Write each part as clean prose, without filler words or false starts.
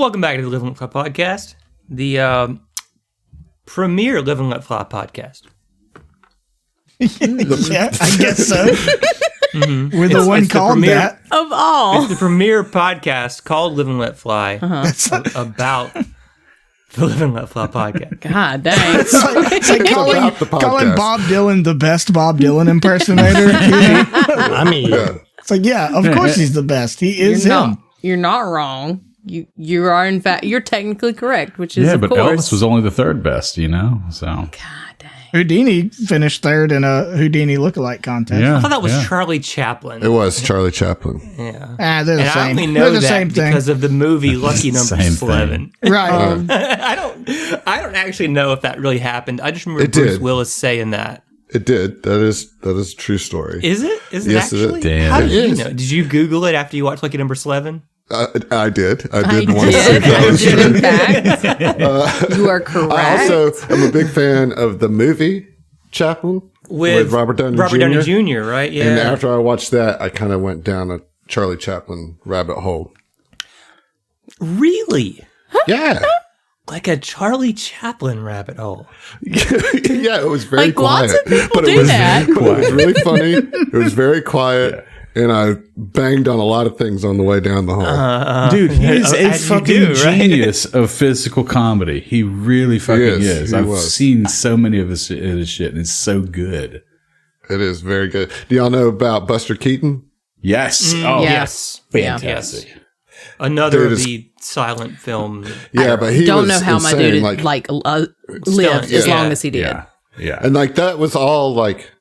welcome back to the Live and Let Fly podcast, the premier Live and Let Fly podcast. Yeah, I guess so. Mm-hmm. We're the one called premier, that. Of all. It's the premier podcast called Live and Let Fly about the Live and Let Fly podcast. God dang. It's like calling Bob Dylan the best Bob Dylan impersonator. I mean, it's like, yeah, of course he's the best. He is him. You're not wrong. You are, in fact, you're technically correct, which is, yeah, of but course. Elvis was only the third best, So. God dang. Houdini finished third in a Houdini lookalike contest. Yeah, I thought that was Charlie Chaplin. it was Charlie Chaplin. Yeah. They're the And same. I only They're know the that same thing. because of the movie Lucky Number Same 11. Right. I don't actually know if that really happened. I just remember Bruce Willis saying that. It did. That is a true story. Is it? Is it Yes, it actually? is. Damn. How did It you is. know? Did you Google it after you watched Lucky Number 11? I did. I I did want to see did. that I was did, true. in fact. You are correct. I also am a big fan of the movie Chaplin with Robert Downey Jr. Downey Jr., right? Yeah. And after I watched that, I kind of went down a Charlie Chaplin rabbit hole. Really? Yeah. Like a Charlie Chaplin rabbit hole. Yeah, it was very Like, quiet. lots of people but do that. It was really funny. It was very quiet. And I banged on a lot of things on the way down the hall. Dude, he is a as you fucking do, right? genius of physical comedy. He really fucking is. He I've was. seen so many of his shit, and it's so good. It is very good. Do y'all know about Buster Keaton? Yes. Yeah. Yes. Fantastic. Yes. Another Dude, of it's- the silent film. Yeah, but he Don't was know how my insane. dude lived as yeah. long as he did. Yeah. And like that was all like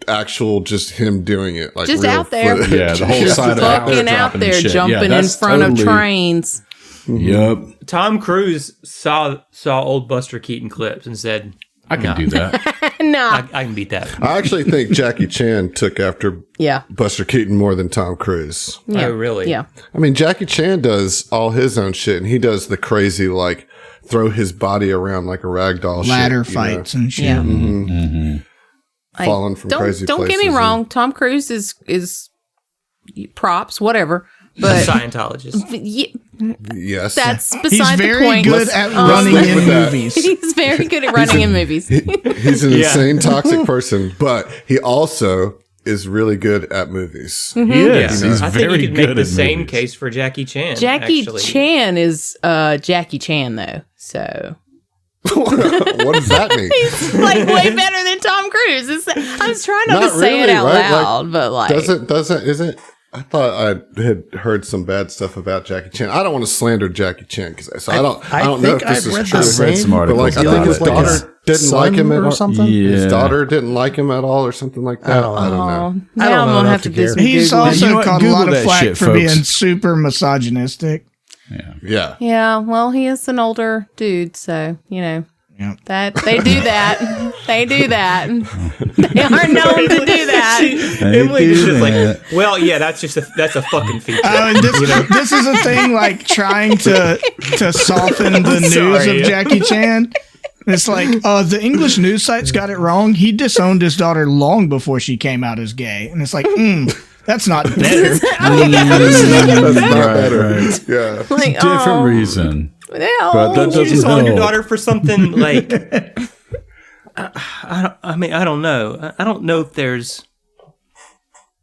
actual just him doing it. Like Just real out there. footage. Yeah, the whole side of it. Fucking out dropping there, shit. jumping Yeah, in that's front of totally- trains. Yep. Tom Cruise saw old Buster Keaton clips and said, I can do that. Nah. I can beat that. I actually think Jackie Chan took after Yeah. Buster Keaton more than Tom Cruise. Yeah. Oh, really? Yeah. I mean, Jackie Chan does all his own shit, and he does the crazy like throw his body around like a ragdoll Ladder shit, fights and shit. Yeah. Like, falling from crazy Don't get me places wrong. Tom Cruise is props, whatever. But Scientologist. Yes, that's He's beside the very point. good at running stick in with that. movies. He's very good at running in movies. he's an insane, toxic person, but he also is really good at movies. Mm-hmm. He is. He's I very think you could good make the at same movies. case for Jackie Chan. Jackie actually. Chan is Jackie Chan though, so What does that mean? like way better than Tom Cruise. I was trying not to Not say it really, out right? loud, but like Isn't? I thought I had heard some bad stuff about Jackie Chan. I don't want to slander Jackie Chan because I don't know if this is true. some But like, I articles think about his it. daughter didn't like him at or all. something. His Yeah. daughter didn't like him at all, or something like that. I don't know. now I don't I'm know gonna enough have to to do care. some He's Googling. also You know what? caught a Google lot of that flack shit, for folks. being super misogynistic. Yeah, Yeah, well, he is an older dude, so you know Yeah. that they do that. They do that. They are known to do that. Emily do is just that. like, well, yeah, that's a fucking feature. This is a thing like trying to soften the news sorry. of Jackie Chan. It's like, the English news sites got it wrong. He disowned his daughter long before she came out as gay. And it's like, that's not better. that's not better. Right. Yeah, Like, Different reason. well, But that You doesn't just on your help. daughter for something like I don't know. I don't know if there's.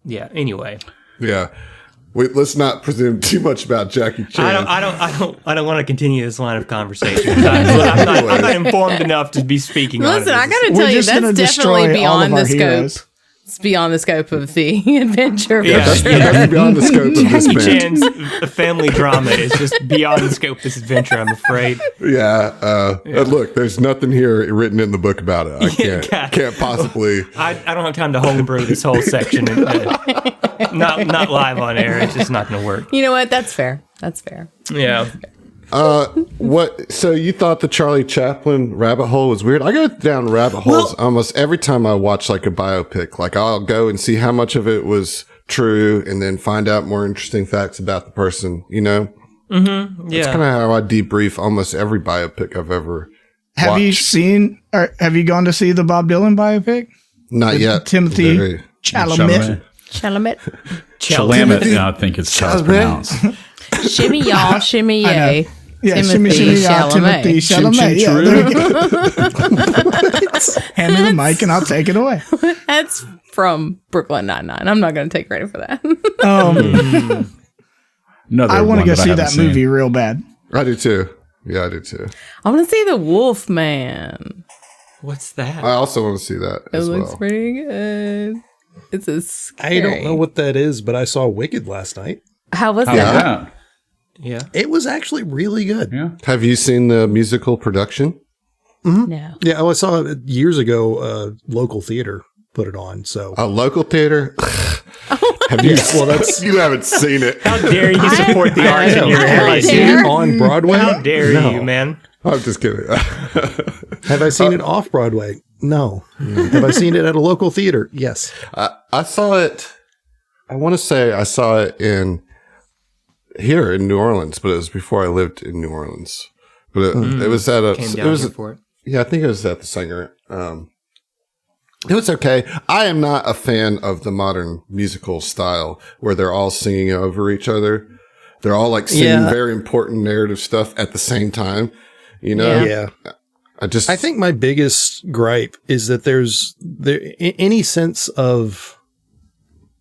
Yeah. Anyway, yeah. Wait, let's not presume too much about Jackie Chan. I don't want to continue this line of conversation. I'm not informed enough to be speaking. listen, on it. I gotta We're tell you, just gonna that's destroy definitely all of beyond our the scope. heroes. It's beyond the scope of the adventure. Yeah. That's beyond the scope of this Jackie band. Chan's family drama is just beyond the scope of this adventure, I'm afraid. Yeah. Look, there's nothing here written in the book about it. I can't possibly. I don't have time to homebrew this whole section. Not live on air. It's just not going to work. You know what? That's fair. That's fair. Yeah. What? So you thought the Charlie Chaplin rabbit hole was weird? I go down rabbit holes almost every time I watch like a biopic. Like I'll go and see how much of it was true, and then find out more interesting facts about the person. You know, Mm-hmm. Yeah. that's kind of how I debrief almost every biopic I've ever. Have you watched. seen, or have you gone to see the Bob Dylan biopic? Not yet. Timothy Very- Chalamet. Chalamet. Chalamet, I think it's how it's pronounced. Shimmy y'all, shimmy I know. yay. Yeah, shimmy, shimmy, Timothy Chalamet. Yeah, hand me the mic and I'll take it away. That's from Brooklyn Nine-Nine. I'm not going to take credit for that. I want to go see that movie real bad. I do too. Yeah, I do too. I want to see The Wolf Man. What's that? I also want to see that It as looks well. pretty good. It's a scary. I don't know what that is, but I saw Wicked last night. How was How's that? that? Yeah. It was actually really good. Yeah. Have you seen the musical production? No. Yeah, I saw it years ago. Local theater put it on. So A local theater? Have you? well, that's You haven't seen it. How dare you support the arts in your How Have I area? seen dare. it on Broadway? How dare No. you, man? I'm just kidding. Have I seen it off Broadway? No. Have I seen it at a local theater? Yes. I saw it. I want to say I saw it here in New Orleans, but it was before I lived in New Orleans. But it was at a. Came It down was here for it. yeah, I think it was at the Singer. It was okay. I am not a fan of the modern musical style where they're all singing over each other. They're all like singing very important narrative stuff at the same time. You know? Yeah. I I think my biggest gripe is that there's any sense of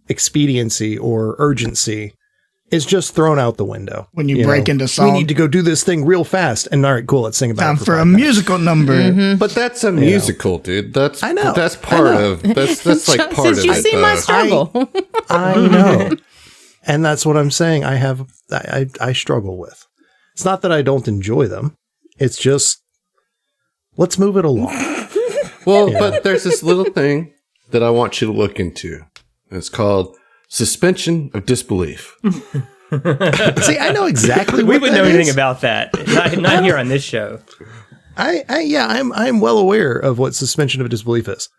expediency or urgency is just thrown out the window. When you break into song. We need to go do this thing real fast. And all right, cool. Let's sing about Time it for a 5 minutes. musical number. But that's a musical, dude. That's I know. That's part of that's like part of Since you it. see my struggle. I know. And that's what I'm saying. I struggle with. It's not that I don't enjoy them. It's just, let's move it along. Well, but there's this little thing that I want you to look into. It's called suspension of disbelief. See, I know exactly what We would that know is. anything about that. Not here on this show. I'm well aware of what suspension of disbelief is.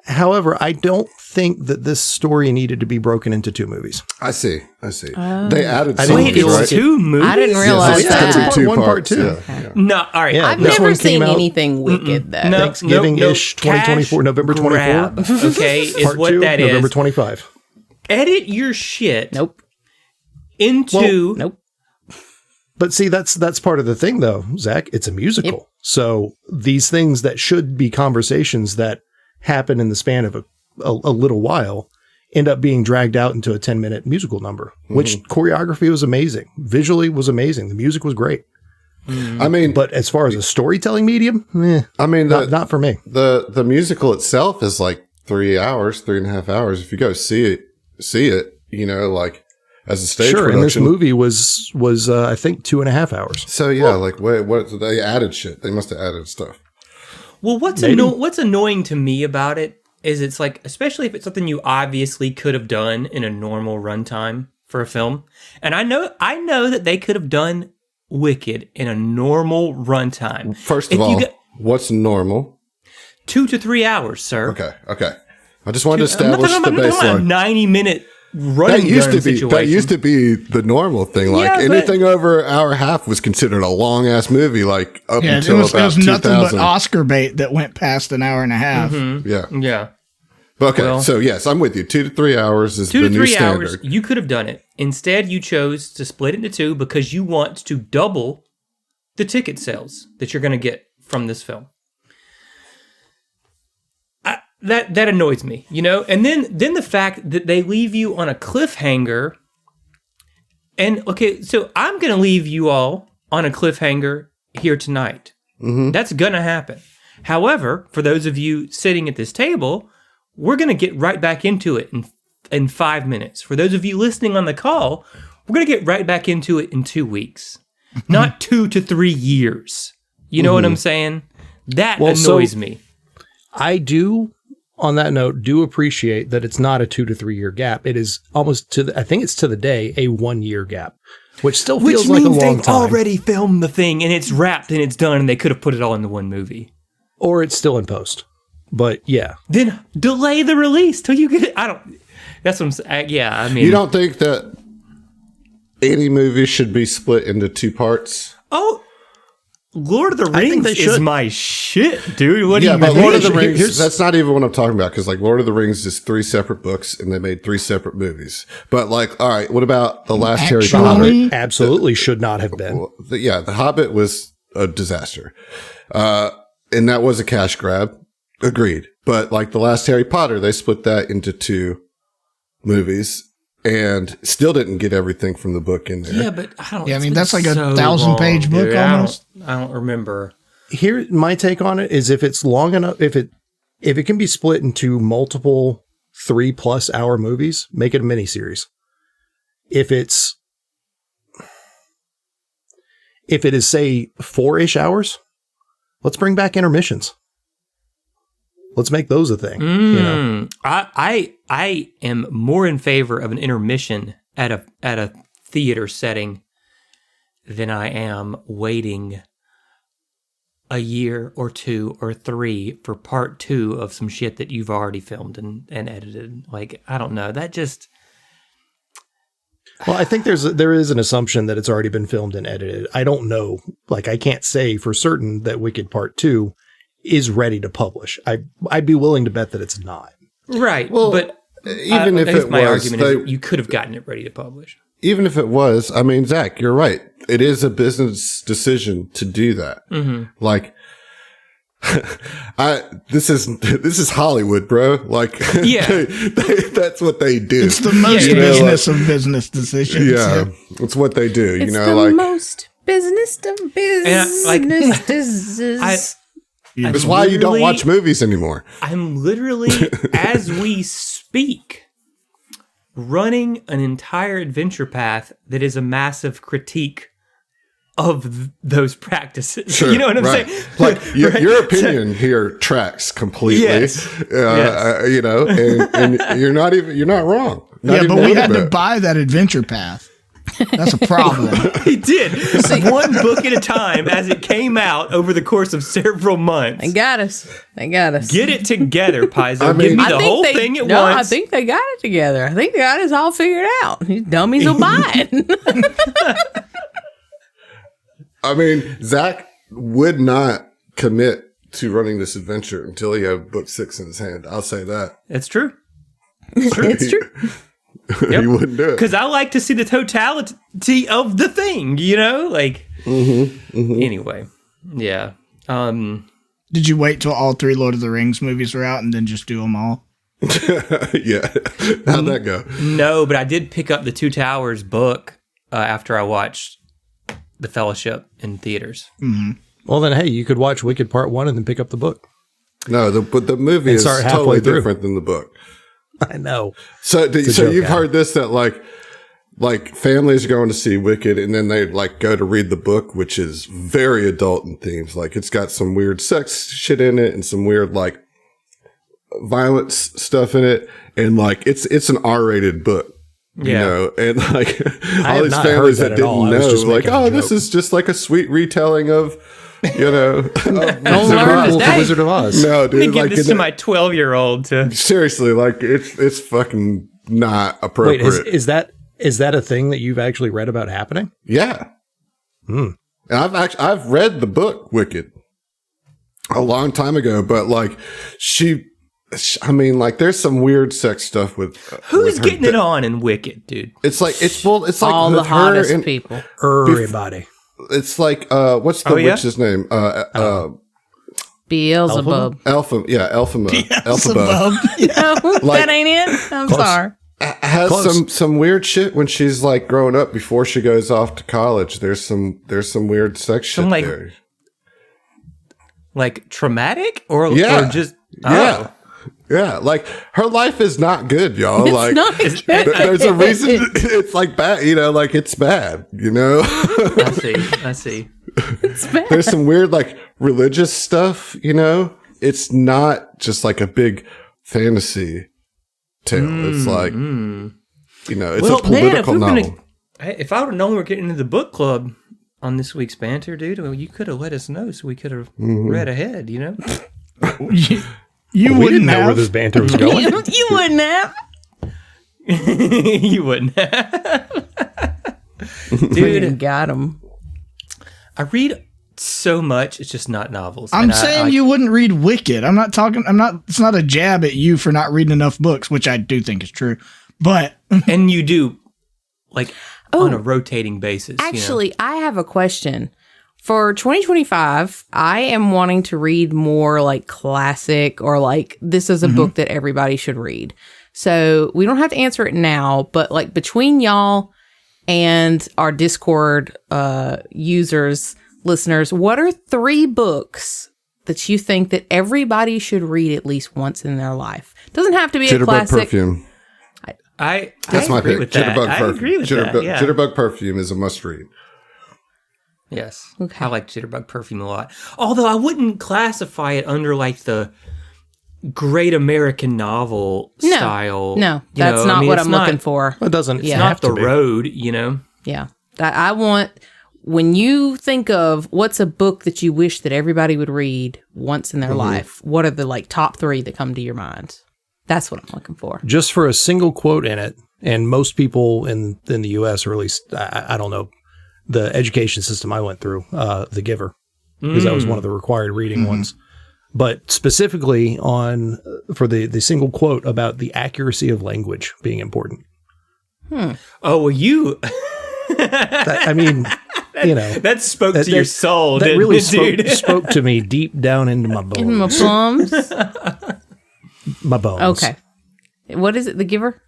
However, I don't think that this story needed to be broken into 2 movies. I see. They added I some, didn't Wait, feel it's right? 2 movies? I didn't realize Yes, it's that. two Part 1, part parts, 2. yeah. No, all right. Yeah. I've This never one came seen out- anything wicked that. Thanksgiving-ish, 2024, November 24. grab, okay, is Part what 2, that is. November 25. Edit your shit Nope. into Nope. But see, that's part of the thing, though, Zach. It's a musical. Yep. So these things that should be conversations that happen in the span of a little while end up being dragged out into a 10-minute musical number, which choreography was amazing. Visually was amazing. The music was great. I mean, But as far as a storytelling medium, I mean, not for me. the musical itself is like 3.5 hours. If you go see it, you know, like as a stage Sure, production. and this movie was I think 2.5 hours. So yeah, like what they added shit. They must have added stuff. Well, what's annoying to me about it is it's like, especially if it's something you obviously could have done in a normal runtime for a film, and I know that they could have done Wicked in a normal runtime. First of all, what's normal? 2 to 3 hours, sir. Okay. I just wanted to establish I'm the not talking about a baseline. 90-minute running That used to be situation. the normal thing. Like Yeah, but- anything over an hour and a half was considered a long ass movie. Like up Yeah, until it about was nothing but 2000. Oscar bait that went past an hour and a half. Yeah. Yeah. But okay. Well- So yes, I'm with you. 2 to 3 hours is 2 the to new 3 hours, standard. you could have done it. Instead, you chose to split it into 2 because you want to double the ticket sales that you're going to get from this film. That annoys me, you know? And then the fact that they leave you on a cliffhanger. And okay, so I'm going to leave you all on a cliffhanger here tonight. That's going to happen. However, for those of you sitting at this table, we're going to get right back into it in 5 minutes. For those of you listening on the call, we're going to get right back into it in 2 weeks, not 2 to 3 years. You know what I'm saying? That annoys me. I do, on that note, appreciate that it's not a 2 to 3 year gap. It is almost I think it's to the day, a 1 year gap, which still feels like a long they've time. already filmed the thing and it's wrapped and it's done and they could have put it all into one movie. Or it's still in post. But yeah. Then delay the release till you get it. That's what I'm saying. Yeah, I mean. You don't think that any movie should be split into 2 parts? Oh, Lord of the I think Rings they is should. my shit, dude. What do Yeah, you but mean? Lord of the Here's- Rings, that's not even what I'm talking about, because like Lord of the Rings is 3 separate books and they made 3 separate movies. But like, all right, what about The Last Harry Actually- Potter? Absolutely should not have been. Well, The Hobbit was a disaster. And that was a cash grab. Agreed. But like The Last Harry Potter, they split that into 2 movies and still didn't get everything from the book in there. Yeah, but I don't. Yeah, I it's mean, been that's like a so 1,000-page long, book dude. almost. I don't remember. Here, my take on it is if it's long enough, if it can be split into multiple 3+ hour movies, make it a miniseries. If it is say 4-ish hours, let's bring back intermissions. Let's make those a thing. You know? I am more in favor of an intermission at a theater setting than I am waiting a year or 2 or 3 for part 2 of some shit that you've already filmed and edited. Like, I don't know. That just... Well, I think there is an assumption that it's already been filmed and edited. I don't know. Like, I can't say for certain that Wicked Part 2 is ready to publish. I'd be willing to bet that it's not. Right. Well, but even if I guess it my was, argument is you could have gotten it ready to publish. Even if it was, I mean, Zach, you're right. It is a business decision to do that. Mm-hmm. Like, this is Hollywood, bro. Like, Yeah. that's what they do. It's the most Yeah, business of business decisions. Yeah, it's what they do. It's you know, the like most business of business. it's why you don't watch movies anymore. I'm literally, as we speak, running an entire adventure path that is a massive critique of those practices. Sure, You know what I'm right. saying? Like your, Right? your opinion here tracks completely. Yes. Yes. You know, and you're not wrong. Not Yeah, even but we a little had to bit. buy that adventure path. That's a problem. He did. One book at a time as it came out over the course of several months. They got us. Get it together, Paizo. I mean- Give me I the think whole they, thing at no, once. I think they got it together. I think they got us all figured out. These dummies will buy it. I mean, Zach would not commit to running this adventure until he had book 6 in his hand. I'll say that. It's true. It's true. He wouldn't do it. Because I like to see the totality of the thing, you know? Like, anyway. Yeah. Did you wait till all 3 Lord of the Rings movies were out and then just do them all? Yeah. How'd that go? No, but I did pick up the Two Towers book after I watched The Fellowship in theaters. Well, then, hey, you could watch Wicked Part 1 and then pick up the book. No, but the movie is start halfway totally through. different than the book. I know. So a so joke, you've Adam. heard this, that like families are going to see Wicked and then they like go to read the book, which is very adult in themes. Like it's got some weird sex shit in it and some weird like violence stuff in it. And like it's an R-rated book. You Yeah. know, and like all have these not families heard that that at all. didn't I was know, just like, making a oh, this joke. is just like a sweet retelling of, you know, Don't learn Cool, the today. Wizard of Oz. no, Let me dude, give like this to my 12-year-old to... seriously, like it's fucking not Wait, appropriate. is that a thing that you've actually read about happening? Yeah. And I've read the book Wicked a long time ago, but like I mean, like there's some weird sex stuff with Who's with her getting it on in Wicked, dude? It's like it's like All the with her hottest and people. Everybody. it's like what's the Oh, yeah? witch's name? Beelzebub. Elphaba. Above. That ain't it? I'm sorry. Has Close. some weird shit when she's like growing up before she goes off to college. There's some weird sex shit like, there. Like traumatic? Or just... Yeah. Oh. Yeah, like her life is not good, y'all. It's like not good. there's a reason it's like bad, you know, like it's bad, you know. I see. It's bad. There's some weird like religious stuff, you know. It's not just like a big fantasy tale. It's like you know, it's a political novel. If I would have known we were getting into the book club on this week's banter, dude, well, you could have let us know so we could have read ahead, you know? You We wouldn't didn't know have. where this banter was going. You wouldn't have. You wouldn't. Dude, got him. I read so much. It's just not novels. I'm saying you wouldn't read Wicked. It's not a jab at you for not reading enough books, which I do think is true. But and you do like on a rotating basis. Actually, I have a question. For 2025, I am wanting to read more like classic or like this is a book that everybody should read. So we don't have to answer it now, but like between y'all and our Discord users, listeners, what are 3 books that you think that everybody should read at least once in their life? Doesn't have to be a classic. Perfume. That's my pick. Jitterbug Perfume. I agree with that. Yeah. Jitterbug Perfume is a must read. Yes. Okay. I like Jitterbug Perfume a lot. Although I wouldn't classify it under like the great American novel style. No, that's not what I'm looking for. It doesn't. It's not the road, Yeah. I want, when you think of what's a book that you wish that everybody would read once in their life, what are the like top 3 that come to your mind? That's what I'm looking for. Just for a single quote in it, and most people in the U.S., or at least, I don't know, the education system I went through, The Giver, because that was one of the required reading ones. But specifically for the single quote about the accuracy of language being important. Oh, well, you... that spoke to your soul. That really spoke to me deep down into my bones. In my plums? My bones. Okay. What is it? The Giver?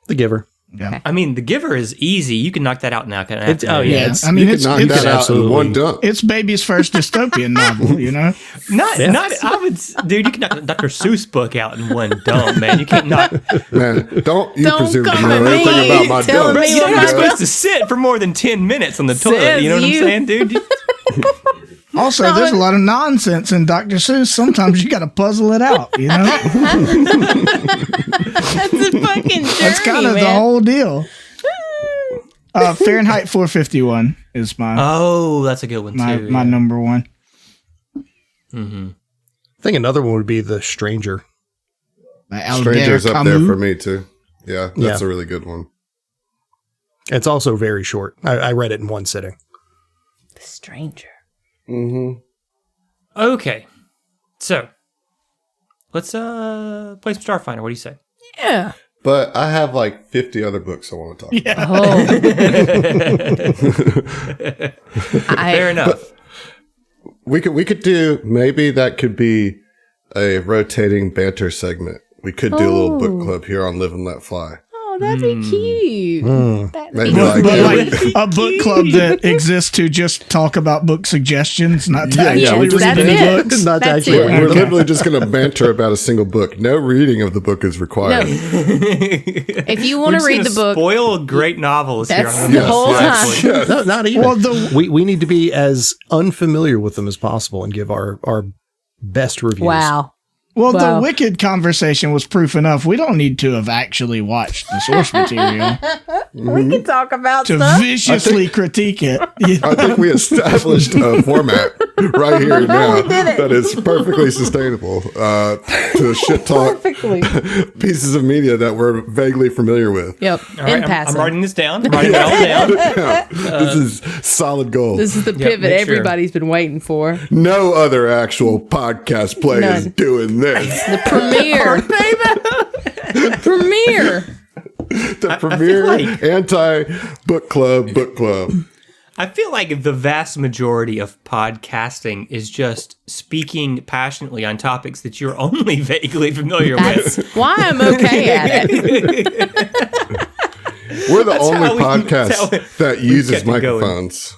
The Giver. Yeah. Okay. I mean, The Giver is easy. You can knock that out now. It's knock that out in one dump. It's baby's first dystopian novel, I would, dude. You can knock Dr. Seuss book out in one dump, man. You can't knock. Man, don't presume to come know at me anything about my telling dump. me You're not supposed to sit for more than 10 minutes on the toilet. You know what I'm saying, dude? Also, there's a lot of nonsense in Dr. Seuss. Sometimes you got to puzzle it out, That's a fucking journey, That's kind of the whole deal. Fahrenheit 451 is that's a good one too. My number one. I think another one would be The Stranger. Stranger's up there for me too. Yeah, that's a really good one. It's also very short. I read it in one sitting. The Stranger. Okay, so let's play some Starfinder. What do you say? Yeah. But I have like 50 other books I want to talk about. Oh. Fair enough. We could do, maybe that could be a rotating banter segment. We could do a little book club here on Live and Let Fly. Oh, that'd be cute. Maybe But a book club that exists to just talk about book suggestions, not to actually read any books. Not That's actually. it. We're literally just going to banter about a single book. No reading of the book is required. No. If you want to read the book, spoil great novels here. that's the whole time. No, not even. Well, we need to be as unfamiliar with them as possible and give our best reviews. Wow. Well, the Wicked conversation was proof enough. We don't need to have actually watched the source material We can talk about to stuff. viciously critique it. I think we established a format right here and now that is perfectly sustainable to shit talk pieces of media that we're vaguely familiar with. Yep. All right, In passing. I'm writing this down. Writing it all down. This is solid gold. This is the pivot make sure. everybody's been waiting for. No other actual podcast play is None. doing this. The premiere. The premiere. The premier like- anti-book club book club. I feel like the vast majority of podcasting is just speaking passionately on topics that you're only vaguely familiar That's with. why I'm okay at it. We're the That's only how we- podcast that's how that uses kept it going. microphones.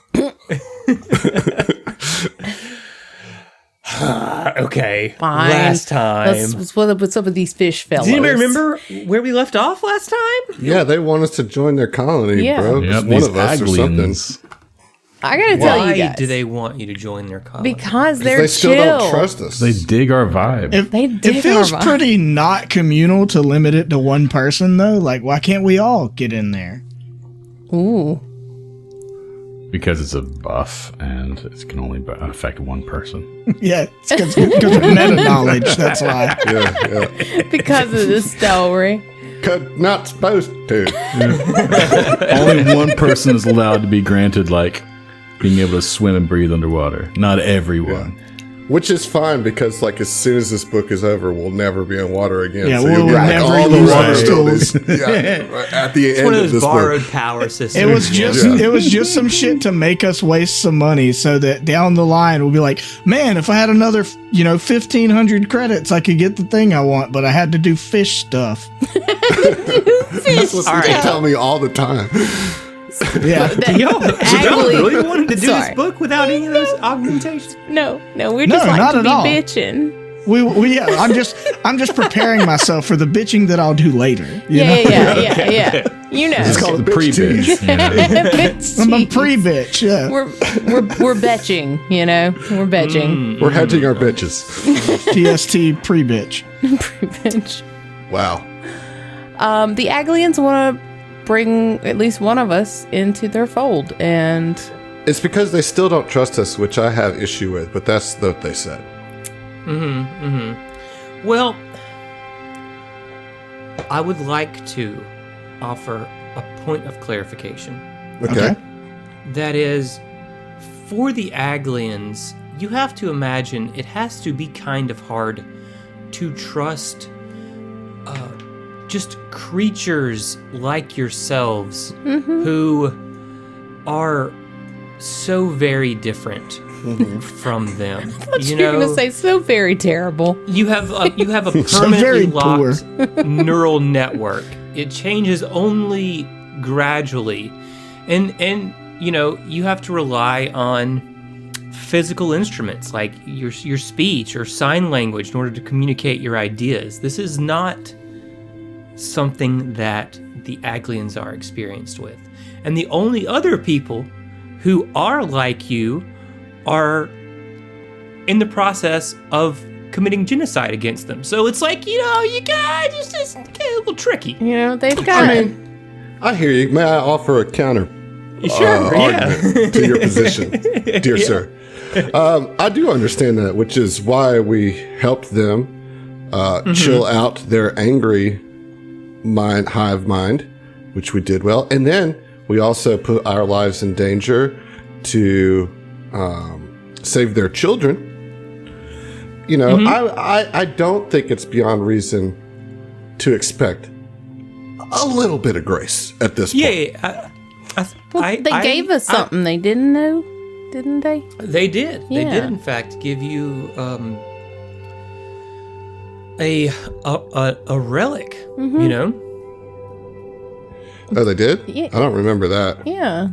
Okay. Fine. Last time. What's up with these fish fellows? Does anybody remember where we left off last time? Yeah, they want us to join their colony, Yeah. bro. Yep, Just one these of us or something. Aglians. I gotta tell you Why guys. do they want you to join their colony? Because they're They still chill. don't trust us. They dig our vibe. They dig It feels our vibe. pretty not communal to limit it to one person, though. Like, why can't we all get in there? Ooh. Because it's a buff and it can only affect one person. Yeah, it's because of meta knowledge. That's why. yeah. Because of the story. Not supposed to. Only one person is allowed to be granted, like, being able to swim and breathe underwater. Not everyone. Which is fine because, like, as soon as this book is over, we'll never be in water again. Yeah, so we'll you'll get, like, never all the use water those abilities. tools. At the It's end one of of those this borrowed book. power systems. It was just some shit to make us waste some money so that down the line we'll be like, man, if I had another 1,500 credits, I could get the thing I want, but I had to do fish stuff. That's what All they right. tell me all the time. Yeah. Y'all really wanted to do Sorry. this book without any of those augmentations? No, we're No, just like not to at be all. bitching. Yeah, I'm just preparing myself for the bitching that I'll do later. You know? Yeah. You know. It's called The pre-bitch. I'm a pre-bitch, yeah. We're betching, We're betching. We're hedging our bitches. TST pre-bitch. Pre-bitch. Wow. The Aglians want to bring at least one of us into their fold, and It's because they still don't trust us, which I have issue with, but that's what they said. Well, I would like to offer a point of clarification. Okay. That is, for the Aglians, you have to imagine it has to be kind of hard to trust just creatures like yourselves who are so very different from them. you're gonna say so very terrible. You have a So very permanently locked neural network. It changes only gradually, and you have to rely on physical instruments like your speech or sign language in order to communicate your ideas. This is not something that the Aglians are experienced with, and the only other people who are like you are in the process of committing genocide against them. So it's like, you guys, it's just a little tricky. They've got I hear you. May I offer a counter argument to your position, dear sir? I do understand that, which is why we helped them chill out their angry hive mind, which we did well. And then we also put our lives in danger to save their children. I don't think it's beyond reason to expect a little bit of grace at this point. they gave us something they didn't know, didn't they? They did. They Yeah. did, in fact, give you a relic. Oh, they did? Yeah. I don't remember that. Yeah.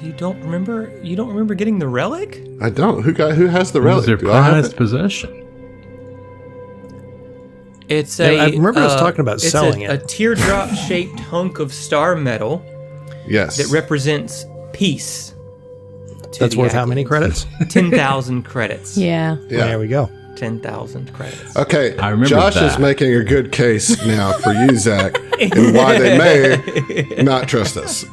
You don't remember? You don't remember getting the relic? I don't. Who has the It was relic? their Do I have prized it? possession. It's Yeah, I remember us talking about it's selling a it. teardrop-shaped hunk of star metal Yes. that represents peace. to That's the worth how Aglians. many credits? 10,000 credits. Yeah. Yeah. There we go. 10,000 credits. Okay, I remember Josh that. is making a good case now for you, Zach, and why they may not trust us.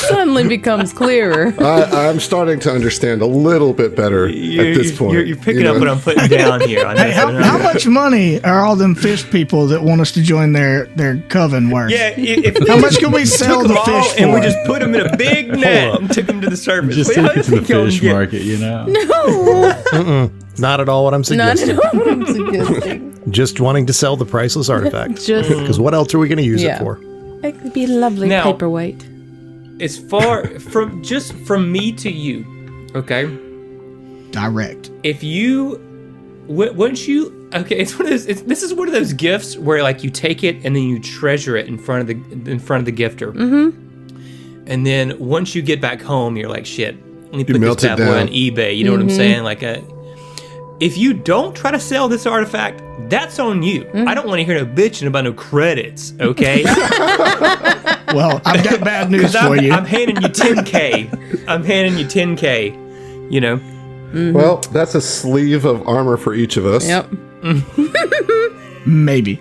Suddenly becomes clearer. I'm starting to understand a little bit better at this point. You're picking up what I'm putting down here. On Hey, this. how much money are all them fish people that want us to join their coven worth? Yeah, if How much can we sell took the them all fish and we for? just put them in a big net and took them to the surface. Just Well, take it to the fish market, No. Not at all what I'm Not suggesting. what I'm suggesting. Just wanting to sell the priceless artifact. Just Because what else are we going to use Yeah. it for? it could be a lovely Now- paperweight. As far from me to you, okay? Direct. If you once you it's one of those. This is one of those gifts where like you take it and then you treasure it in front of the gifter. Mm-hmm. And then once you get back home, you're like, shit. Let me put melt this it bad boy down. on eBay. You know what I'm saying? Like if you don't try to sell this artifact, that's on you. I don't want to hear no bitching about no credits, okay? Well, I've got bad news for you. I'm handing you 10K. I'm handing you 10K, you know? Well, that's a sleeve of armor for each of us. Yep. Maybe.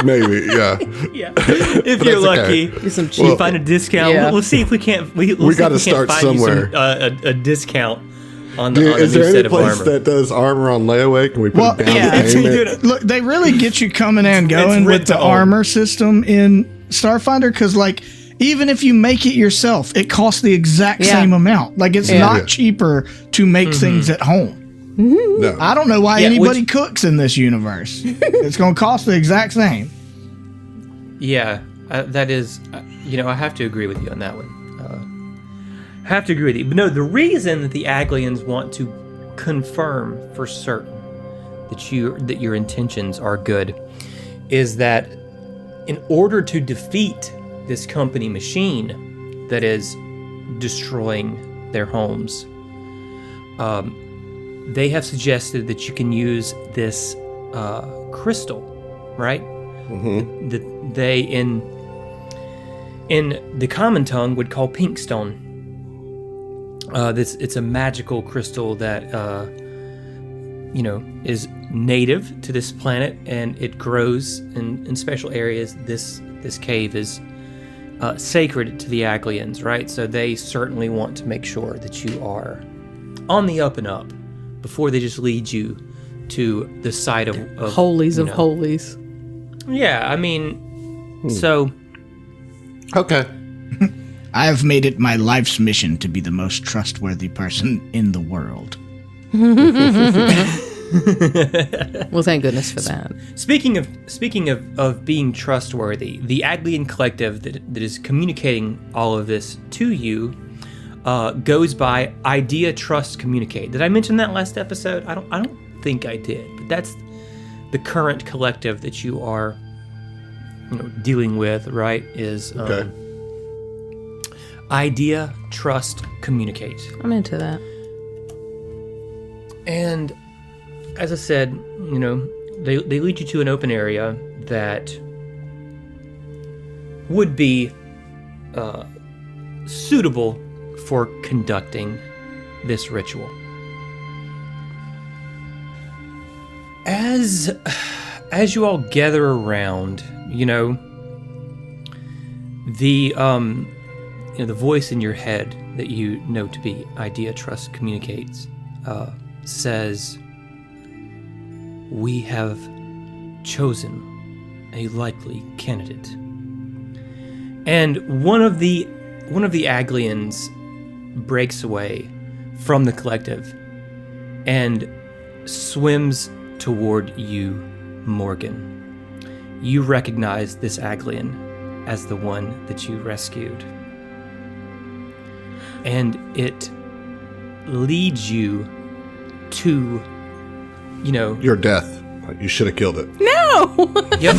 Maybe, yeah. Yeah. If you're lucky. Get some You cheap. find a discount. Yeah. We'll see if we can't. We'll see gotta if we can't start find somewhere. You some, a discount on the, Dude, on the is new there set any of place armor. that does armor on layaway? Can we put Well, it down yeah, payment? Look, they really get you coming and going rent with the to own. armor system in Starfinder because, like, Even if you make it yourself, it costs the exact same amount. Like, it's not cheaper to make things at home. No. I don't know why anybody cooks in this universe. It's going to cost the exact same. Yeah, that is, I have to agree with you on that one. Have to agree with you. But no, the reason that the Aglians want to confirm for certain that your intentions are good is that in order to defeat this company machine that is destroying their homes, they have suggested that you can use this crystal, right? Mm-hmm. That they in the common tongue would call pinkstone. It's a magical crystal that is native to this planet, and it grows in special areas. This cave is sacred to the Aglians, right? So they certainly want to make sure that you are on the up and up before they just lead you to the site of holies of holies. Yeah, I mean, so Okay. I have made it my life's mission to be the most trustworthy person in the world. Well, thank goodness for that. Speaking of being trustworthy, the Aglian collective that is communicating all of this to you goes by Idea, Trust, Communicate. Did I mention that last episode? I don't think I did, but that's the current collective that you are dealing with, right? Is Okay. Idea, Trust, Communicate. I'm into that. And as I said, they lead you to an open area that would be suitable for conducting this ritual. As you all gather around, the voice in your head that you know to be Idea, Trust, Communicates says, "We have chosen a likely candidate." And one of the Aglians breaks away from the collective and swims toward you, Morgan. You recognize this Aglian as the one that you rescued. And it leads you to, Your death. You should have killed it. No! Yep.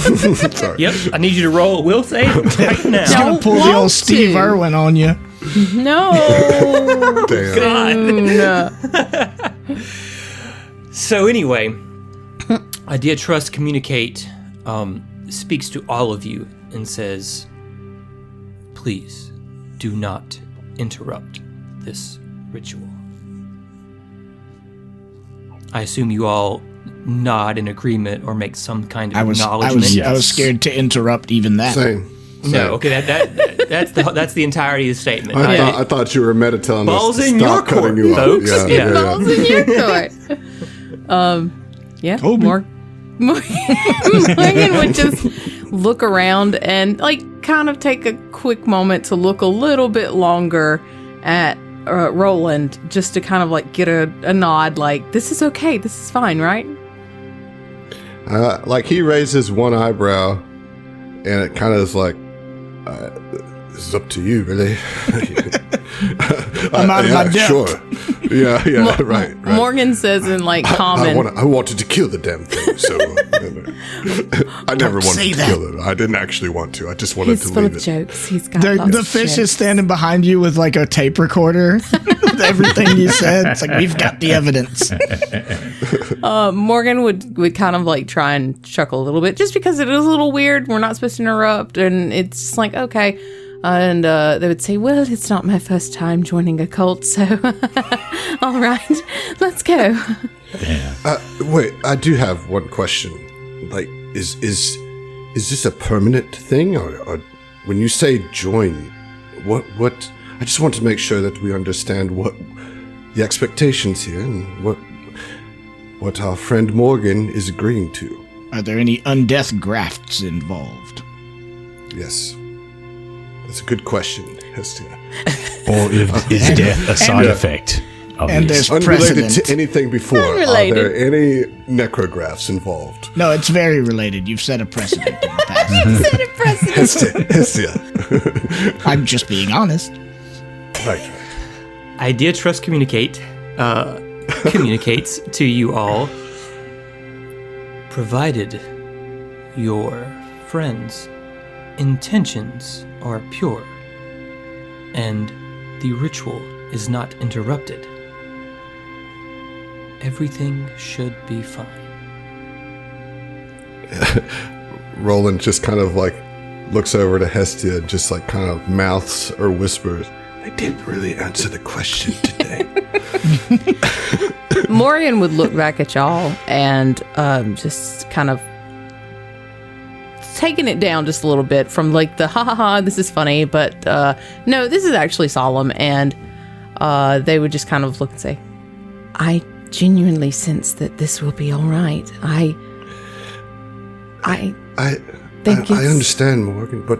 Sorry. Yep. I need you to roll a will save right now. He's going to pull the old Steve Irwin on you. No! Damn. So anyway, Idea, Trust, Communicate speaks to all of you and says, "Please do not interrupt this ritual." I assume you all nod in agreement or make some kind of acknowledgement. I was scared to interrupt even that. Same. No, okay, that's the entirety of the statement. I thought you were telling Balls us to in stop your cutting court, you off. folks. Yeah. Balls in your court. Yeah. Kobe. Morgan would just look around and kind of take a quick moment to look a little bit longer at Roland, just to kind of get a nod, this is okay, this is fine, right? He raises one eyebrow, and it kind of is this is up to you, really. I'm out of my depth. Sure. Yeah, right. Morgan says in common. I wanted to kill the damn thing, so I never wanted to kill it. I didn't actually want to. I just wanted He's to full leave of it. jokes. He's got lots The of fish jokes. is standing behind you with a tape recorder with everything you said. It's we've got the evidence. Morgan would kind of try and chuckle a little bit, just because it is a little weird. We're not supposed to interrupt, and it's just okay. And they would say, "Well, it's not my first time joining a cult, so all right, let's go." Yeah. Wait, I do have one question. Is this a permanent thing, or when you say join, what? I just want to make sure that we understand what the expectations here and what our friend Morgan is agreeing to. Are there any undeath grafts involved? Yes. That's a good question, Hestia. Or is death a side effect of and this? there's Unrelated precedent. to anything before, Unrelated. are there any necrographs involved? No, it's very related. You've set a precedent in the past. Hestia. I'm just being honest. Right. Idea Trust Communicate communicates to you all, provided your friends' intentions are pure and the ritual is not interrupted, everything should be fine. Roland just kind of like looks over to Hestia and just like kind of mouths or whispers, I didn't really answer the question today. Morgan would look back at y'all and just kind of taking it down just a little bit from like the ha ha ha, this is funny, but no, this is actually solemn. And they would just kind of look and say, I genuinely sense that this will be all right. I think I understand, Morgan, but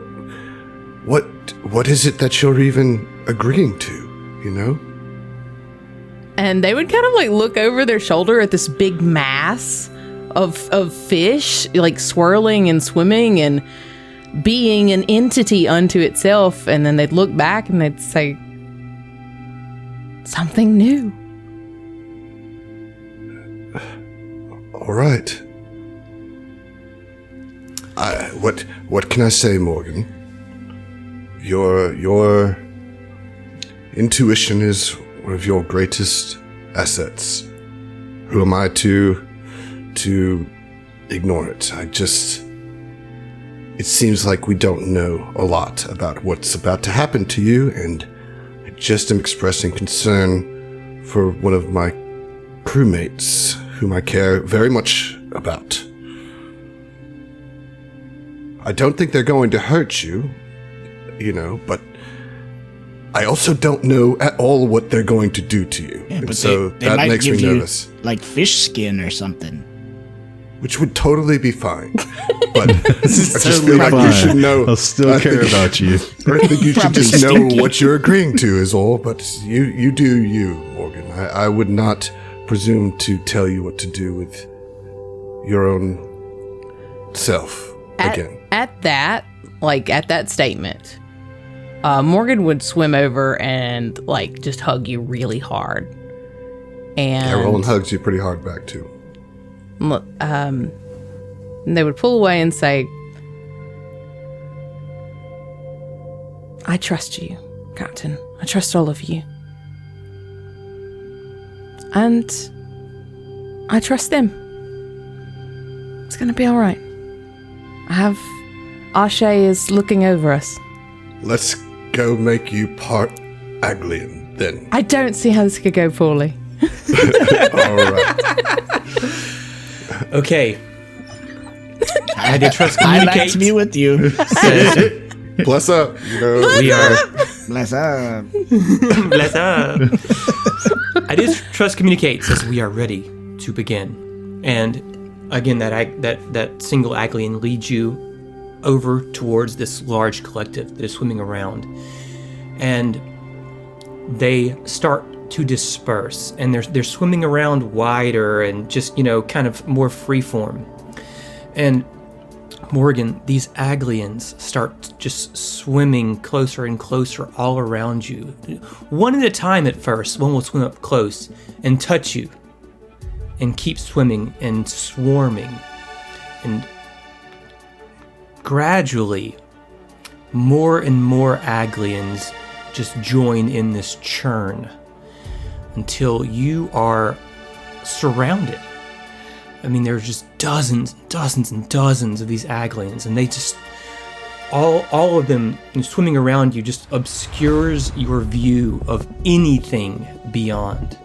what is it that you're even agreeing to, you know? And they would kind of like look over their shoulder at this big mass of fish, like swirling and swimming and being an entity unto itself. And then they'd look back and they'd say, something new. All right. What can I say, Morgan? Your intuition is one of your greatest assets. Who am I to ignore it? It seems like we don't know a lot about what's about to happen to you, and I just am expressing concern for one of my crewmates whom I care very much about. I don't think they're going to hurt you, but I also don't know at all what they're going to do to you. Yeah, and but so they that might makes me give you, nervous. like fish skin or something. Which would totally be fine. But I just Totally feel like you fine. should know. I'll still care about you. I think you should Probably just know stinky. what you're agreeing to is all. But you do you, Morgan. I would not presume to tell you what to do with your own self again. At that statement, Morgan would swim over and like just hug you really hard. And Yeah, Roland hugs you pretty hard back too. and they would pull away and say, I trust you, Captain. I trust all of you. And I trust them. It's going to be all right. Ashe is looking over us. Let's go make you part Aglian then. I don't see how this could go poorly. All right. Okay. Idea Trust I'd like Communicate to be with you. says Bless up. we are Bless up. bless up. Idea Trust Communicate says we are ready to begin. And again, that single Aglian leads you over towards this large collective that is swimming around, and they start to disperse, and they're swimming around wider and just kind of more freeform. And Morgan, these Aglians start just swimming closer and closer all around you, one at a time. At first, one will swim up close and touch you and keep swimming and swarming, and gradually more and more Aglians just join in this churn until you are surrounded. I mean, there's just dozens and dozens of these Aglians, and they just all of them swimming around you just obscures your view of anything beyond.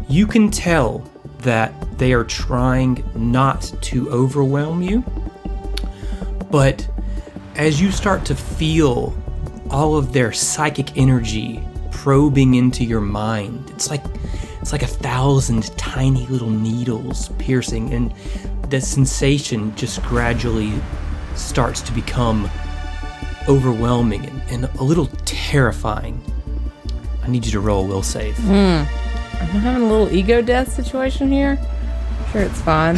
You can tell that they are trying not to overwhelm you, but as you start to feel all of their psychic energy probing into your mind, it's like 1,000 tiny little needles piercing, and the sensation just gradually starts to become overwhelming and a little terrifying. I need you to roll a will save. I'm having a little ego death situation here. Sure, it's fine.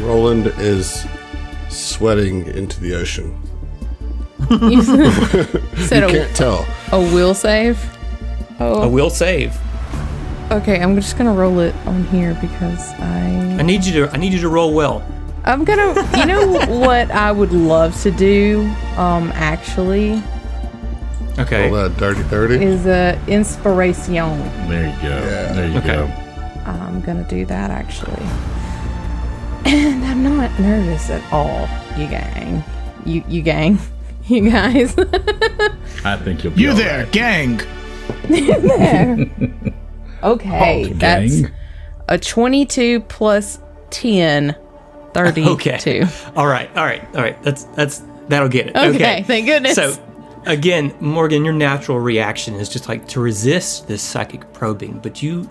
Roland is sweating into the ocean. You said You can't tell. a will save? A will save. Okay, I'm just gonna roll it on here because I need you to roll well. I'm gonna. You know what I would love to do? Actually, Okay. Roll that dirty 30. is a inspiration. There you go. Yeah. There you Okay. go. I'm gonna do that actually, and I'm not nervous at all. You gang, you gang, you guys. I think you'll be You all there, right. gang. Okay, Oh, that's gang. a 22 plus 10, 32. Okay. All right. That'll get it. Okay, thank goodness. So, again, Morgan, your natural reaction is just like to resist this psychic probing, but you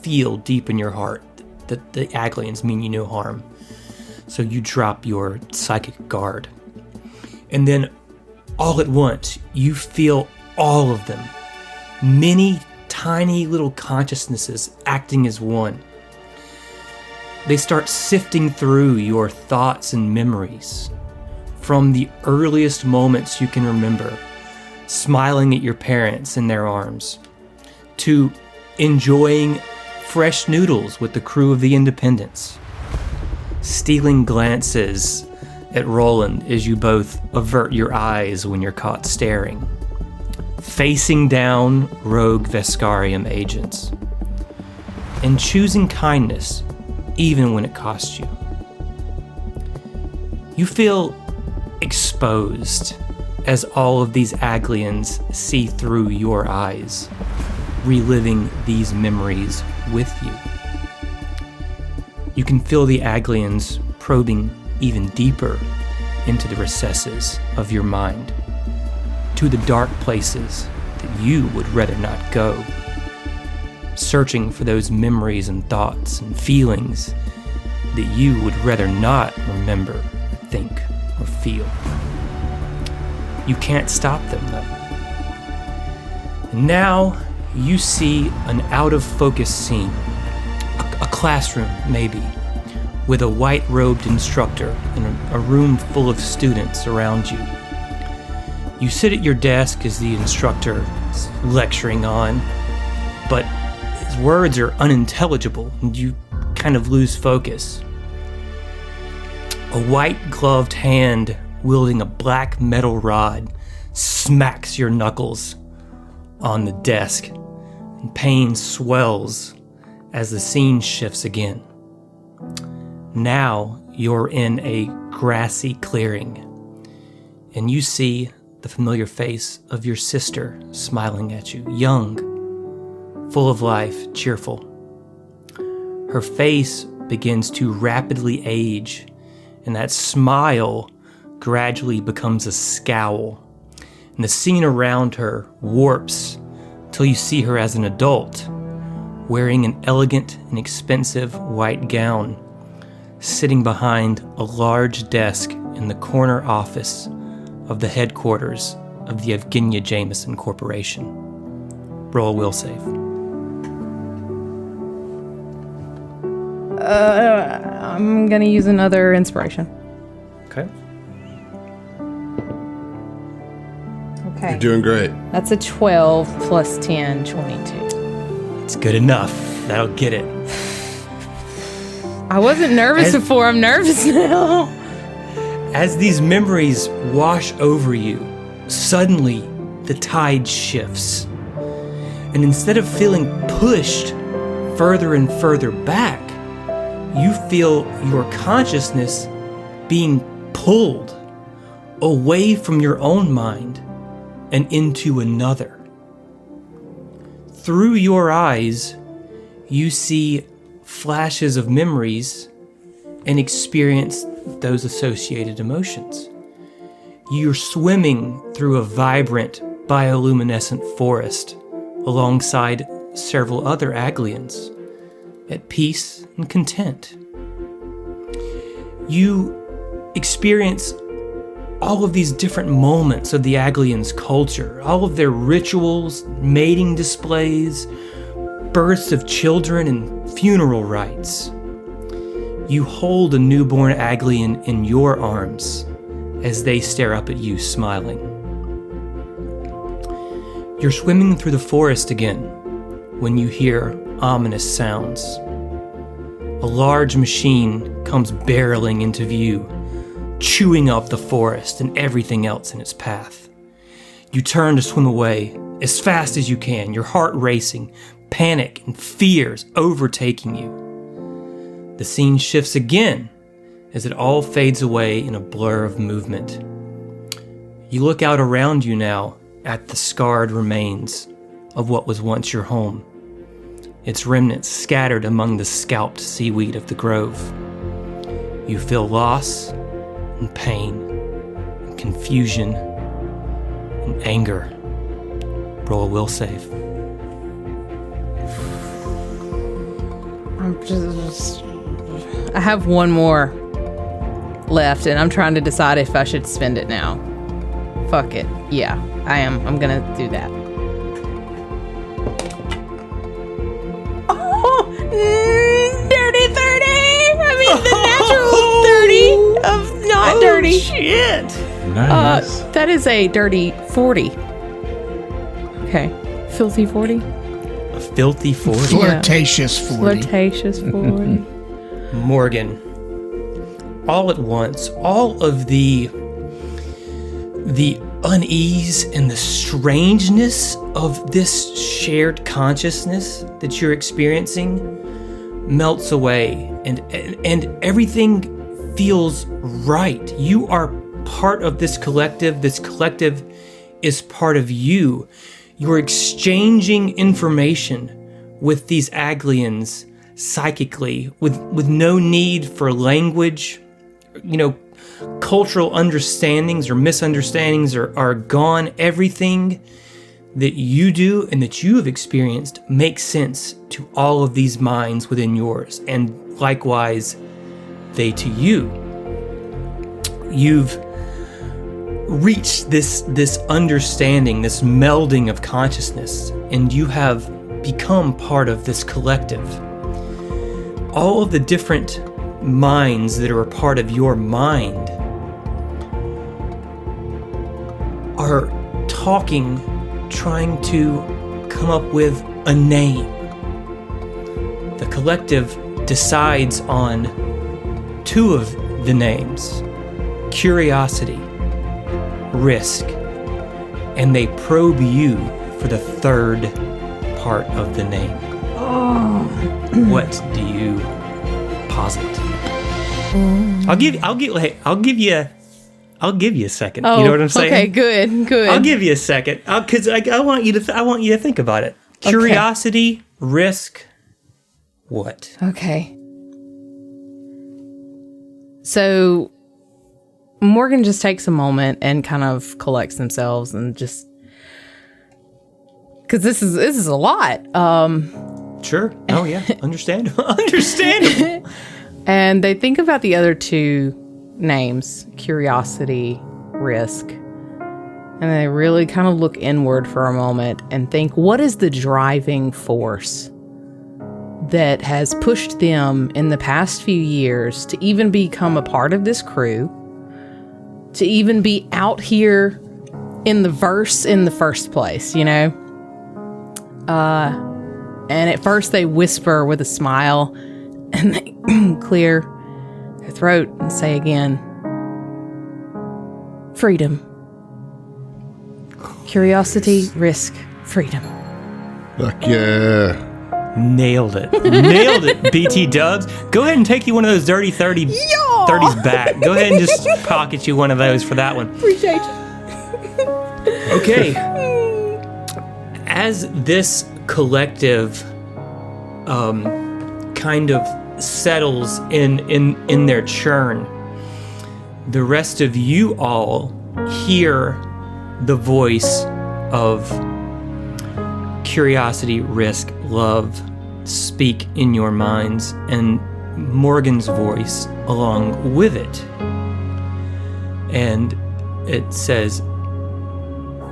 feel deep in your heart that the Aglians mean you no harm. So you drop your psychic guard. And then all at once, you feel all of them. Many tiny little consciousnesses acting as one. They start sifting through your thoughts and memories from the earliest moments you can remember, smiling at your parents in their arms, to enjoying fresh noodles with the crew of the Independence, stealing glances at Roland as you both avert your eyes when you're caught staring, facing down rogue Vescarium agents, and choosing kindness even when it costs you. You feel exposed as all of these Aglians see through your eyes, reliving these memories with you. You can feel the Aglians probing even deeper into the recesses of your mind, to the dark places that you would rather not go, searching for those memories and thoughts and feelings that you would rather not remember, think, or feel. You can't stop them, though. And now you see an out-of-focus scene, a classroom, maybe, with a white-robed instructor and a room full of students around you. You sit at your desk as the instructor is lecturing on, but his words are unintelligible and you kind of lose focus. A white-gloved hand wielding a black metal rod smacks your knuckles on the desk, and pain swells as the scene shifts again. Now you're in a grassy clearing, and you see the familiar face of your sister smiling at you, young, full of life, cheerful. Her face begins to rapidly age, and that smile gradually becomes a scowl, and the scene around her warps till you see her as an adult, wearing an elegant and expensive white gown, sitting behind a large desk in the corner office of the headquarters of the Evgenia Jameson Corporation. Roll a will save. I'm gonna use another inspiration. Okay. Okay. You're doing great. That's a 12 plus 10, 22. It's good enough. That'll get it. I wasn't nervous before. I'm nervous now. As these memories wash over you, suddenly the tide shifts. And instead of feeling pushed further and further back, you feel your consciousness being pulled away from your own mind and into another. Through your eyes, you see flashes of memories and experience those associated emotions. You're swimming through a vibrant bioluminescent forest alongside several other Aglians, at peace and content. You experience all of these different moments of the Aglians' culture, all of their rituals, mating displays, births of children, and funeral rites. You hold a newborn Aglian in your arms as they stare up at you, smiling. You're swimming through the forest again when you hear ominous sounds. A large machine comes barreling into view, chewing up the forest and everything else in its path. You turn to swim away as fast as you can, your heart racing, panic and fears overtaking you. The scene shifts again as it all fades away in a blur of movement. You look out around you now at the scarred remains of what was once your home, its remnants scattered among the scalped seaweed of the grove. You feel loss and pain and confusion and anger. Roll a will save. I have one more left, and I'm trying to decide if I should spend it now. Fuck it. Yeah, I am. I'm gonna do that. Oh, dirty 30! I mean, the natural 30 of not dirty. Shit! Nice. That is a dirty 40. Okay. Filthy 40? A filthy 40. Flirtatious 40. Flirtatious 40. Morgan, all at once, all of the unease and the strangeness of this shared consciousness that you're experiencing melts away, and everything feels right. You are part of this collective. This collective is part of you. You're exchanging information with these Aglians psychically, with no need for language. Cultural understandings or misunderstandings are gone. Everything that you do and that you have experienced makes sense to all of these minds within yours, and likewise they to you. You've reached this understanding, this melding of consciousness, and you have become part of this collective. All of the different minds that are a part of your mind are talking, trying to come up with a name. The collective decides on two of the names: curiosity, risk, and they probe you for the third part of the name. What do you posit? I'll give you a second. Oh, you know what I'm saying? Okay, good. I'll give you a second, because I want you to think about it. Curiosity, risk, what? Okay. So Morgan just takes a moment and kind of collects themselves and just, because this is a lot. Sure. Oh yeah. Understandable. And they think about the other two names, curiosity, risk. And they really kind of look inward for a moment and think, what is the driving force that has pushed them in the past few years to even become a part of this crew, to even be out here in the verse in the first place, And at first they whisper with a smile, and they clear their throat and say again, freedom. Curiosity, risk, freedom. Fuck yeah. Nailed it. BT Dubs. Go ahead and take you one of those dirty 30s back. Go ahead and just pocket you one of those for that one. Appreciate you. Okay. As this collective kind of settles in their churn, the rest of you all hear the voice of curiosity, risk, love speak in your minds, and Morgan's voice along with it. And it says,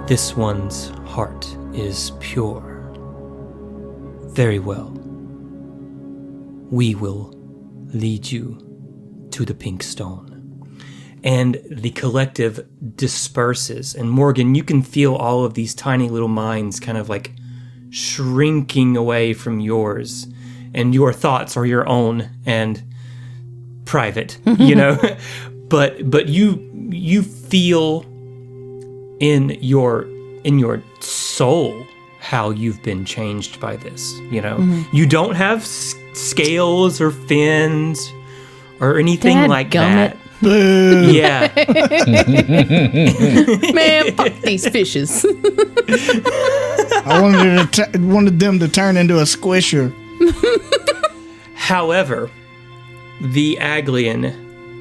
"This one's heart is pure. Very well. We will lead you to the pink stone." And the collective disperses. And Morgan, you can feel all of these tiny little minds kind of like shrinking away from yours. And your thoughts are your own and private, you know? But you feel in your soul how you've been changed by this, you know? You don't have scales or fins or anything like that. Boo. Yeah. Man, fuck these fishes. I wanted them to turn into a squisher. However, the Aglian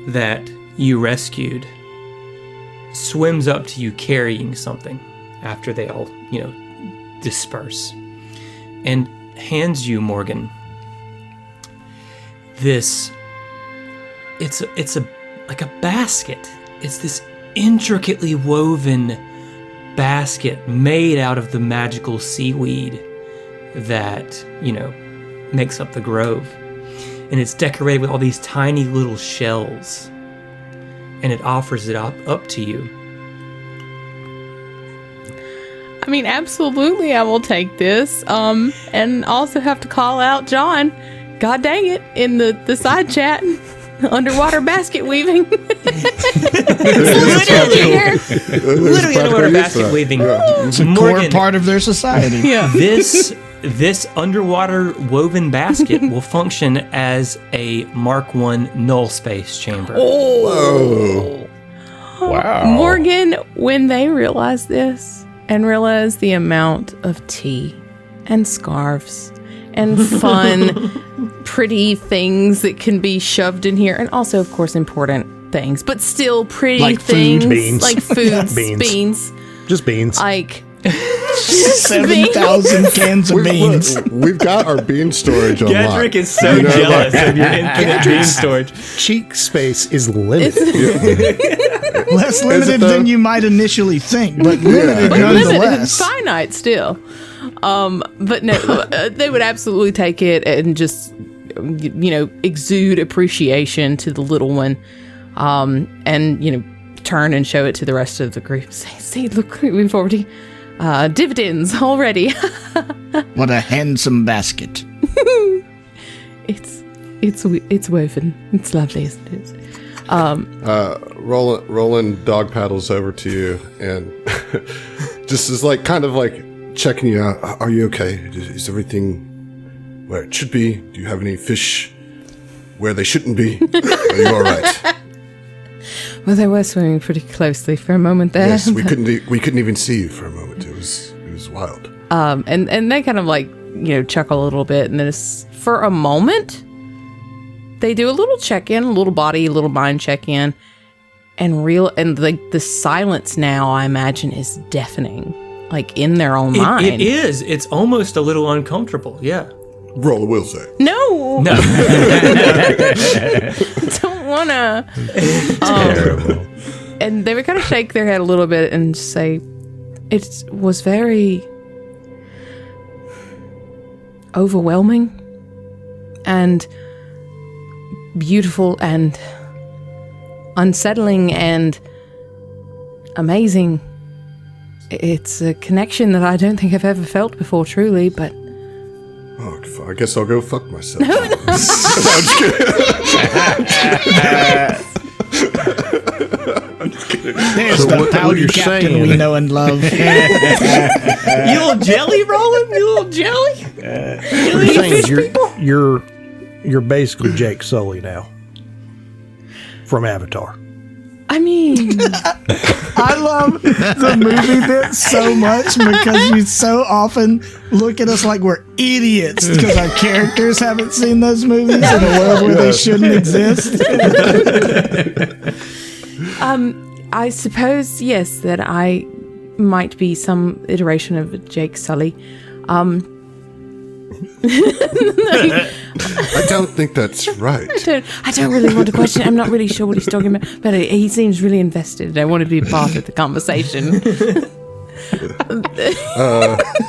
that you rescued swims up to you carrying something after they all, disperse, and hands you, Morgan, this. It's like a basket. It's this intricately woven basket made out of the magical seaweed that, makes up the grove. And it's decorated with all these tiny little shells. And it offers it up to you. I mean, absolutely, I will take this. And also have to call out John. God dang it, in the side chat. Underwater basket weaving. Literally underwater basket weaving. It's a core part of their society. Yeah. This underwater woven basket will function as a Mark I null space chamber. Oh. Wow. Morgan, when they realize this and realize the amount of tea and scarves and fun, pretty things that can be shoved in here, and also, of course, important things, but still pretty like things. Food, beans. Like foods, beans. Just beans. Like 7,000 cans of beans. We've got our bean storage on lock. Gadrick is so jealous of your infinite bean storage. Cheek space is limited. Less limited than you might initially think, but limited nonetheless. Finite still. But no, they would absolutely take it and just, exude appreciation to the little one, and, turn and show it to the rest of the group. See, look, we've already, dividends already. What a handsome basket. It's woven. It's lovely, isn't it? Roland dog paddles over to you and just is kind of checking you out. Are you okay? Is everything where it should be? Do you have any fish where they shouldn't be? Are you all right? Well, they were swimming pretty closely for a moment there. Yes, we couldn't even see you for a moment. It was wild. And they kind of chuckle a little bit, and then for a moment they do a little check-in, a little mind check-in, and the silence now, I imagine, is deafening, in their own mind. It is. It's almost a little uncomfortable. Yeah. Roll will say. No. No. Don't wanna. Terrible. And they would kind of shake their head a little bit and say, "It was very overwhelming and beautiful and unsettling and amazing. It's a connection that I don't think I've ever felt before, truly, but..." Oh, I guess I'll go fuck myself. No, I'm just kidding. There's the pouty captain we know and love. You little jelly, Roland? You little jelly? You're basically Jake Sully now from Avatar. I mean... I love the movie bit so much because you so often look at us like we're idiots because our characters haven't seen those movies in a world where they shouldn't exist. I suppose, yes, that I might be some iteration of Jake Sully. I don't think that's right. I don't really want to question it. I'm not really sure what he's talking about, but he seems really invested. I want to be part of the conversation.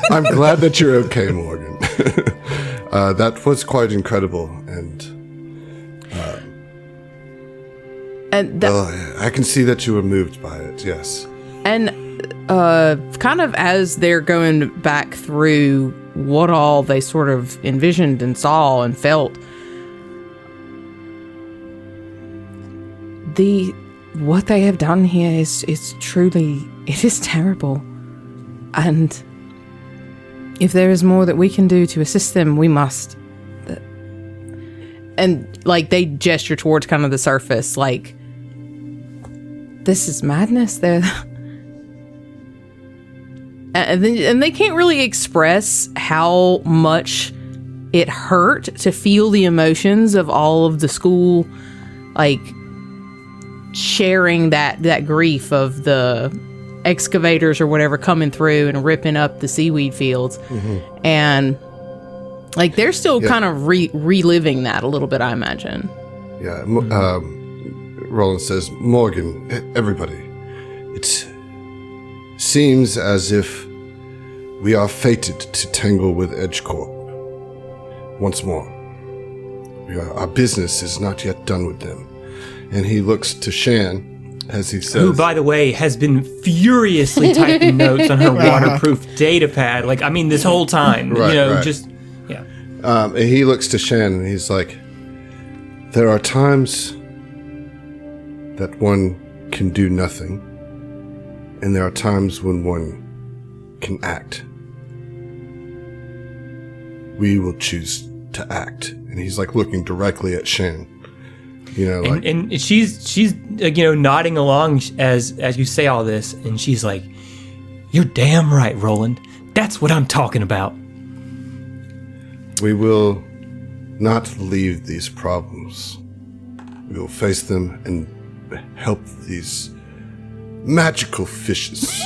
I'm glad that you're okay, Morgan. That was quite incredible, and I can see that you were moved by it. Yes, and kind of as they're going back through what all they sort of envisioned and saw and felt, what they have done here is truly, it is terrible. And if there is more that we can do to assist them, we must. And like they gesture towards kind of the surface, like, this is madness. And they can't really express how much it hurt to feel the emotions of all of the school, like, sharing that grief of the excavators or whatever coming through and ripping up the seaweed fields. Mm-hmm. And, like, they're still kind of reliving that a little bit, I imagine. Yeah. Roland says, Morgan, everybody, it seems as if we are fated to tangle with EdgeCorp once more. Our business is not yet done with them. And he looks to Shan as he says... Who, by the way, has been furiously typing notes on her waterproof data pad. Like, I mean, this whole time. Right, right. Just... Yeah. And he looks to Shan and he's like, there are times that one can do nothing, and there are times when one can act. We will choose to act. And he's like looking directly at Shan. You know, like, and she's nodding along as you say all this, and she's like, "You're damn right, Roland. That's what I'm talking about." We will not leave these problems. We will face them and help these magical fishes.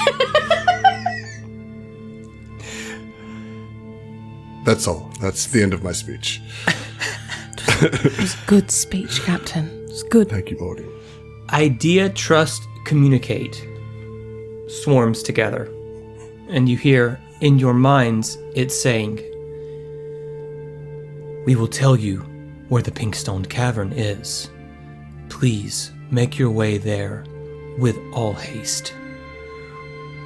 That's all. That's the end of my speech. It was a good speech, Captain. It was good. Thank you, Morgan. Idea, trust, communicate swarms together. And you hear in your minds it saying, "We will tell you where the Pinkstone Cavern is. Please make your way there with all haste.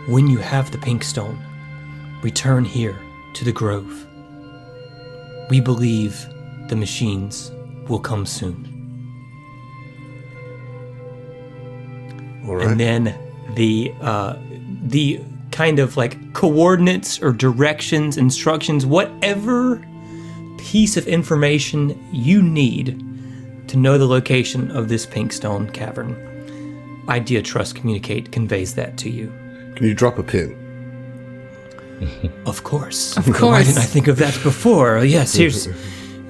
When you have the Pinkstone, return here to the Grove. We believe the machines will come soon." All right. And then the kind of like coordinates or directions, instructions, whatever piece of information you need to know the location of this Pinkstone Cavern, Idea, Trust, Communicate conveys that to you. Can you drop a pin? Of course. Of course. Why didn't I think of that before? Yes, here's...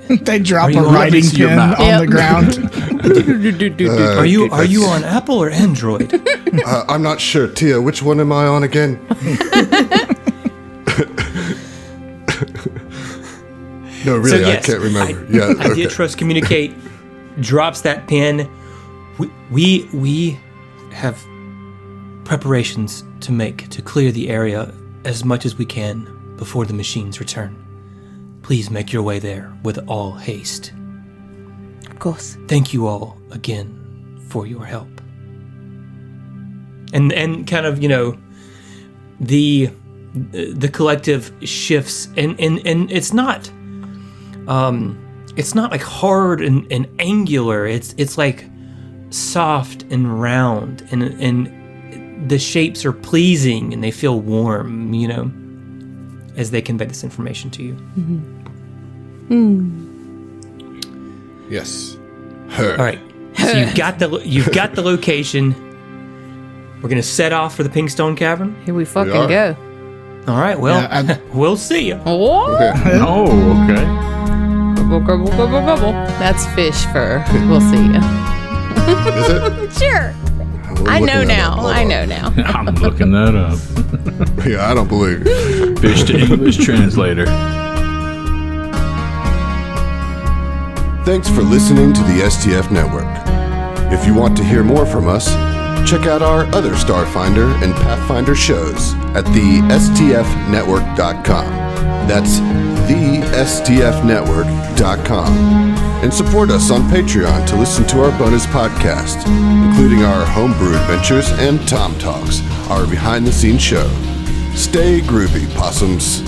They drop you a on- writing Let me see your pen map. on the ground. Are you on Apple or Android? I'm not sure. Tia, which one am I on again? No, really, So, yes, I can't remember. Idea, Trust, Communicate drops that pin. We have preparations to make to clear the area as much as we can before the machines return. Please make your way there with all haste. Of course. Thank you all again for your help. And kind of, the collective shifts and it's not like hard and angular. It's like soft and round and the shapes are pleasing and they feel warm, as they convey this information to you. Mm-hmm. Yes. Her. All right. So you've got the location. We're gonna set off for the Pinkstone Cavern. Here we fucking are. go. All right. Well, Yeah, we'll see you. Oh, Okay. Oh, okay. gobble, gobble, gobble, gobble. That's fish fur. We'll see you. Is it? Sure. We're I looking know that now. up. Hold I on. know now. I'm looking that up. Yeah, I don't believe it. Fish to English translator. Thanks for listening to the STF Network. If you want to hear more from us, check out our other Starfinder and Pathfinder shows at thestfnetwork.com. That's thestfnetwork.com. And support us on Patreon to listen to our bonus podcast, including our homebrew adventures and Tom Talks, our behind-the-scenes show. Stay groovy, possums.